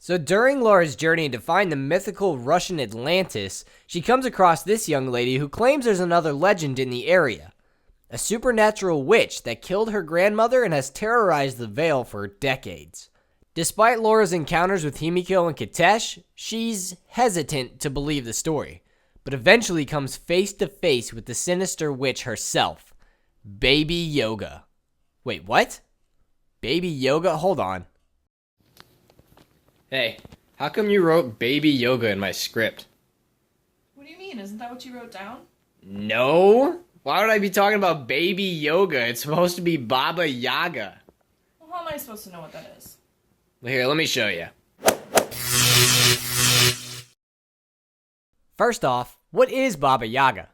So during Lara's journey to find the mythical Russian Atlantis, she comes across this young lady who claims there's another legend in the area. A supernatural witch that killed her grandmother and has terrorized the Vale for decades. Despite Lara's encounters with Himiko and Kitezh, she's hesitant to believe the story, but eventually comes face to face with the sinister witch herself, Baby Yaga. Wait, what? Baby Yaga? Hold on. Hey, how come you wrote Baby Yaga in my script? What do you mean? Isn't that what you wrote down? No? Why would I be talking about Baby Yaga? It's supposed to be Baba Yaga. Well, how am I supposed to know what that is? Here, let me show you. First off, what is Baba Yaga?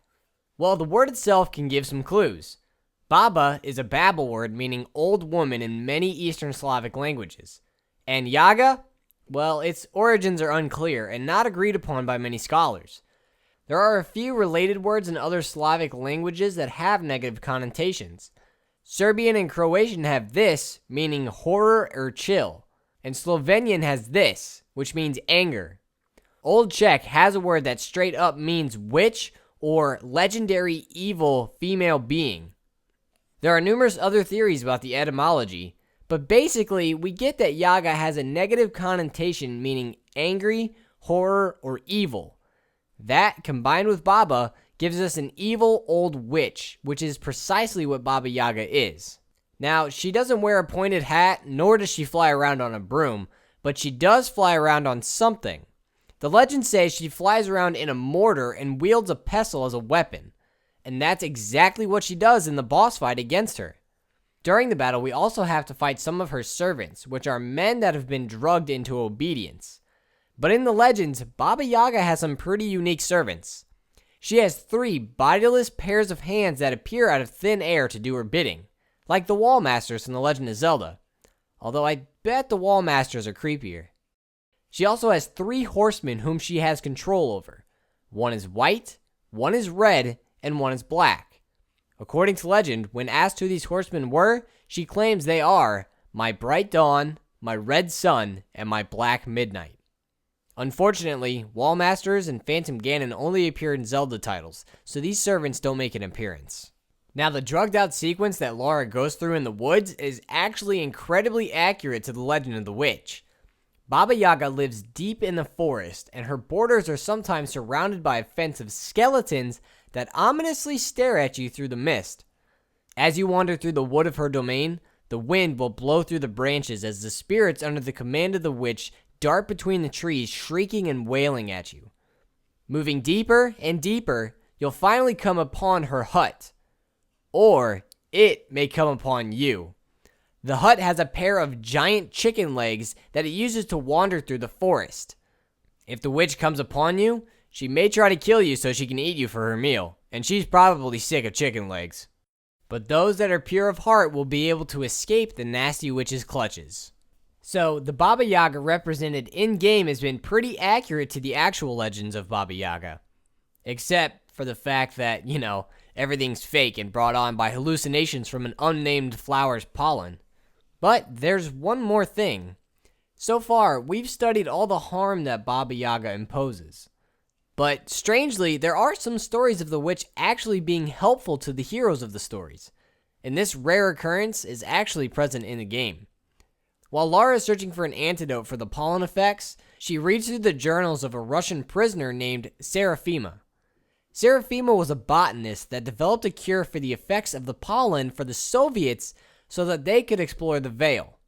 Well, the word itself can give some clues. Baba is a Babel word meaning old woman in many Eastern Slavic languages. And Yaga? Well, its origins are unclear and not agreed upon by many scholars. There are a few related words in other Slavic languages that have negative connotations. Serbian and Croatian have this, meaning horror or chill, and Slovenian has this, which means anger. Old Czech has a word that straight up means witch or legendary evil female being. There are numerous other theories about the etymology, but basically, we get that Yaga has a negative connotation meaning angry, horror, or evil. That, combined with Baba, gives us an evil old witch, which is precisely what Baba Yaga is. Now, she doesn't wear a pointed hat, nor does she fly around on a broom, but she does fly around on something. The legend says she flies around in a mortar and wields a pestle as a weapon, and that's exactly what she does in the boss fight against her. During the battle, we also have to fight some of her servants, which are men that have been drugged into obedience. But in the legends, Baba Yaga has some pretty unique servants. She has 3 bodiless pairs of hands that appear out of thin air to do her bidding, like the Wall Masters from The Legend of Zelda. Although I bet the Wall Masters are creepier. She also has 3 horsemen whom she has control over. One is white, one is red, and one is black. According to legend, when asked who these horsemen were, she claims they are my bright dawn, my red sun, and my black midnight. Unfortunately, Wallmasters and Phantom Ganon only appear in Zelda titles, so these servants don't make an appearance. Now, the drugged out sequence that Lara goes through in the woods is actually incredibly accurate to the legend of the witch. Baba Yaga lives deep in the forest, and her borders are sometimes surrounded by a fence of skeletons that ominously stare at you through the mist. As you wander through the wood of her domain, the wind will blow through the branches as the spirits under the command of the witch dart between the trees, shrieking and wailing at you. Moving deeper and deeper, you'll finally come upon her hut. Or it may come upon you. The hut has a pair of giant chicken legs that it uses to wander through the forest. If the witch comes upon you, she may try to kill you so she can eat you for her meal, and she's probably sick of chicken legs. But those that are pure of heart will be able to escape the nasty witch's clutches. So, the Baba Yaga represented in-game has been pretty accurate to the actual legends of Baba Yaga. Except for the fact that, everything's fake and brought on by hallucinations from an unnamed flower's pollen. But there's one more thing. So far, we've studied all the harm that Baba Yaga imposes. But strangely, there are some stories of the witch actually being helpful to the heroes of the stories, and this rare occurrence is actually present in the game. While Lara is searching for an antidote for the pollen effects, she reads through the journals of a Russian prisoner named Seraphima. Seraphima was a botanist that developed a cure for the effects of the pollen for the Soviets so that they could explore the Vale.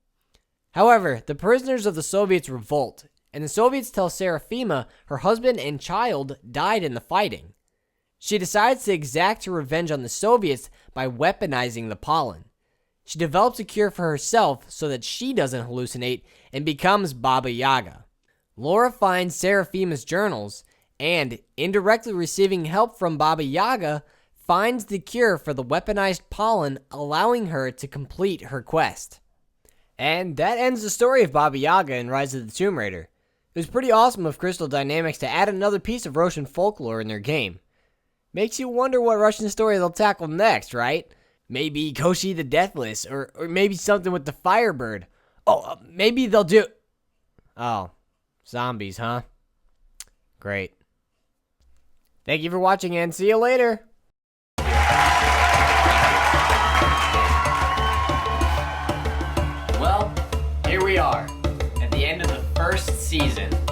However, the prisoners of the Soviets revolt, and the Soviets tell Seraphima her husband and child died in the fighting. She decides to exact her revenge on the Soviets by weaponizing the pollen. She develops a cure for herself so that she doesn't hallucinate and becomes Baba Yaga. Lara finds Seraphima's journals and, indirectly receiving help from Baba Yaga, finds the cure for the weaponized pollen, allowing her to complete her quest. And that ends the story of Baba Yaga in Rise of the Tomb Raider. It was pretty awesome of Crystal Dynamics to add another piece of Russian folklore in their game. Makes you wonder what Russian story they'll tackle next, right? Maybe Koshi the Deathless, or maybe something with the Firebird. Maybe they'll do... Oh, Zombies, huh? Great. Thank you for watching and see you later. Well, here we are at the end of the first season